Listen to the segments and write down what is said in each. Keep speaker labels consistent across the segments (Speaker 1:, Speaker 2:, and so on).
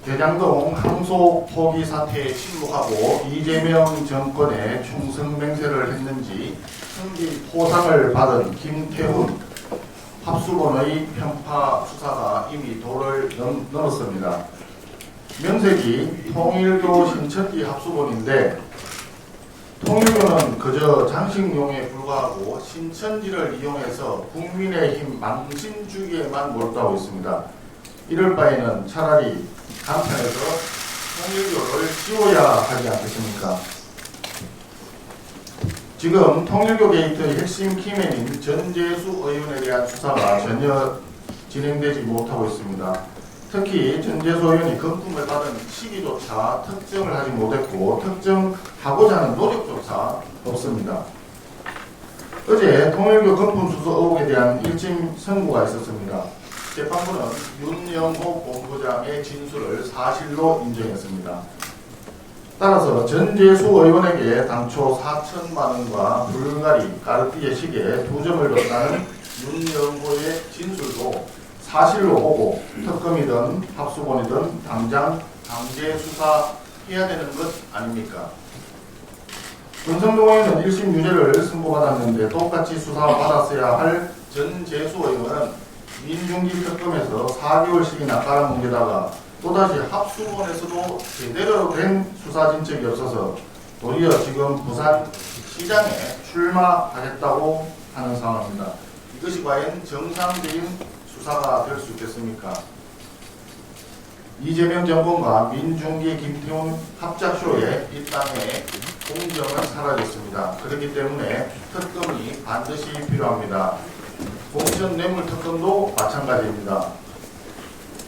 Speaker 1: 대장동 항소 포기 사태에 침묵하고 이재명 정권에 충성 맹세를 했는지 승기 포상을 받은 김태훈 합수본의 편파 수사가 이미 도를 넘었습니다. 명색이 통일교 신천지 합수본인데 통일교는 그저 장식용에 불과하고 신천지를 이용해서 국민의힘 망신주기에만 몰두하고 있습니다. 이럴 바에는 차라리 간판에서 통일교를 지워야 하지 않겠습니까? 지금 통일교 게이트의 핵심 키맨인 전재수 의원에 대한 수사가 전혀 진행되지 못하고 있습니다. 특히 전재수 의원이 금품을 받은 시기조차 특정을 하지 못했고 특정하고자 하는 노력조차 없습니다. 어제 통일교 금품 수수 의혹에 대한 1심 선고가 있었습니다. 재판부는 윤영호 본부장의 진술을 사실로 인정했습니다. 따라서 전재수 의원에게 당초 4천만 원과 불가리, 까르띠에 시계 2점을 줬다는 윤영호의 진술도 사실로 보고 특검이든 합수본이든 당장 강제 수사해야 되는 것 아닙니까? 권성동 의원은 1심 유죄를 선고받았는데 똑같이 수사받았어야 할 전재수 의원은 민중기 특검에서 4개월씩이나 깔아뭉개다가 또다시 합수본에서도 제대로 된 수사 진척이 없어서 도리어 지금 부산시장에 출마하겠다고 하는 상황입니다. 이것이 과연 정상적인 수사가 될 수 있겠습니까? 이재명 정권과 민중기 김태훈 합작쇼에 이 땅에 공정은 사라졌습니다. 그렇기 때문에 특검이 반드시 필요합니다. 공천 뇌물 특검도 마찬가지입니다.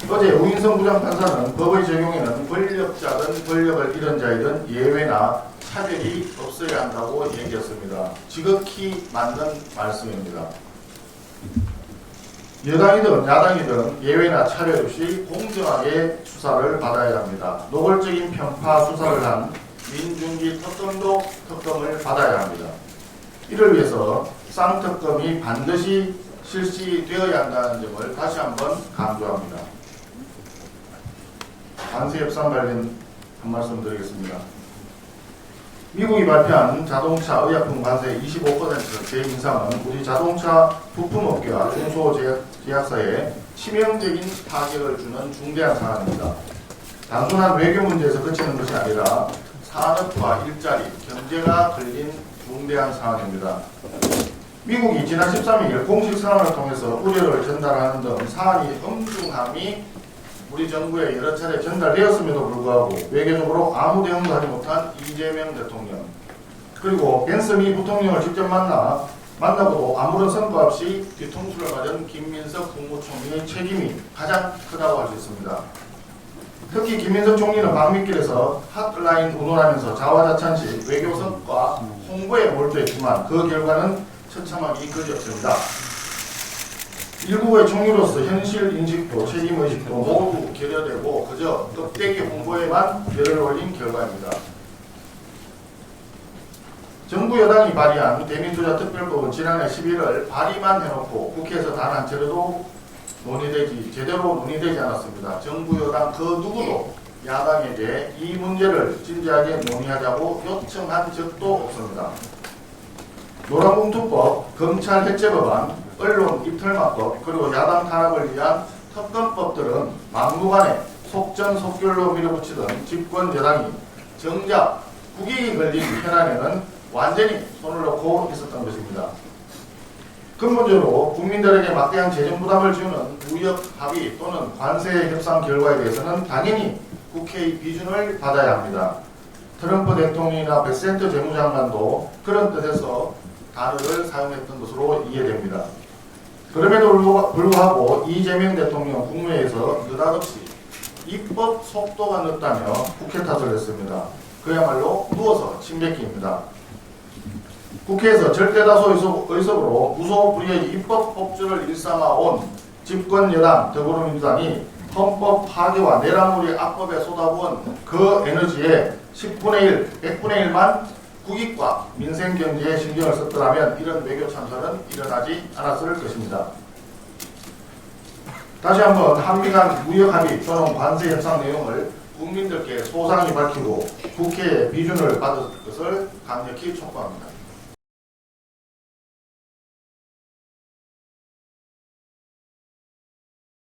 Speaker 1: 어제 우인성 부장판사는 법의 적용에는 권력자든 권력을 잃은 자이든 예외나 차별이 없어야 한다고 얘기했습니다. 지극히 맞는 말씀입니다. 여당이든 야당이든 예외나 차별 없이 공정하게 수사를 받아야 합니다. 노골적인 편파 수사를 한 민중기 특검도 특검을 받아야 합니다. 이를 위해서 쌍특검이 반드시 실시되어야 한다는 점을 다시 한번 강조합니다. 관세 협상 관련 한 말씀 드리겠습니다. 미국이 발표한 자동차 의약품 관세 25% 재인상은 우리 자동차 부품업계와 중소제약사에 치명적인 타격을 주는 중대한 사안입니다. 단순한 외교 문제에서 그치는 것이 아니라 산업과 일자리, 경제가 걸린 중대한 사안입니다. 미국이 지난 13일 공식 선언을 통해서 우려를 전달하는 등 사안이 엄중함이 우리 정부에 여러 차례 전달되었음에도 불구하고 외교적으로 아무 대응도 하지 못한 이재명 대통령, 그리고 벤스 미 부통령을 직접 만나고도 아무런 성과 없이 뒤통수를 맞은 김민석 국무총리의 책임이 가장 크다고 할 수 있습니다. 특히 김민석 총리는 방미길에서 핫라인 운운하면서 자화자찬식 외교성과 홍보에 몰두했지만 그 결과는 처참하기 그지없습니다. 일국의 총리로서 현실 인식도 책임의식도 모두 결여되고 그저 껍데기 홍보에만 열을 올린 결과입니다. 정부 여당이 발의한 대민투자특별법은 지난해 11월 발의만 해놓고 국회에서 단 한 차례도 제대로 논의되지 않았습니다. 정부 여당 그 누구도 야당에게 이 문제를 진지하게 논의하자고 요청한 적도 없습니다. 노란봉투법, 검찰 해체법안, 언론 입틀막법, 그리고 야당 탄압을 위한 특검법들은 막무가내 속전속결로 밀어붙이던 집권 여당이 정작 국익이 걸린 현안에는 완전히 손을 놓고 있었던 것입니다. 근본적으로 국민들에게 막대한 재정 부담을 주는 무역 합의 또는 관세 협상 결과에 대해서는 당연히 국회의 비준을 받아야 합니다. 트럼프 대통령이나 베센트 재무장관도 그런 뜻에서 단어를 사용했던 것으로 이해됩니다. 그럼에도 불구하고 이재명 대통령 국무회에서 느닷없이 입법 속도가 늦다며 국회 탓을 했습니다. 그야말로 누워서 침뱉기입니다. 국회에서 절대다수 의석으로 무소불위의 입법 법조를 일삼아온 집권 여당 더불어민주당이 헌법 파괴와 내란물이 악법에 쏟아부은 그 에너지의 10분의 1, 100분의 1만 국익과 민생 경제에 신경을 썼더라면 이런 외교 참사는 일어나지 않았을 것입니다. 다시 한번 한미 간 무역 합의 또는 관세 협상 내용을 국민들께 소상히 밝히고 국회의 비준을 받을 것을 강력히 촉구합니다.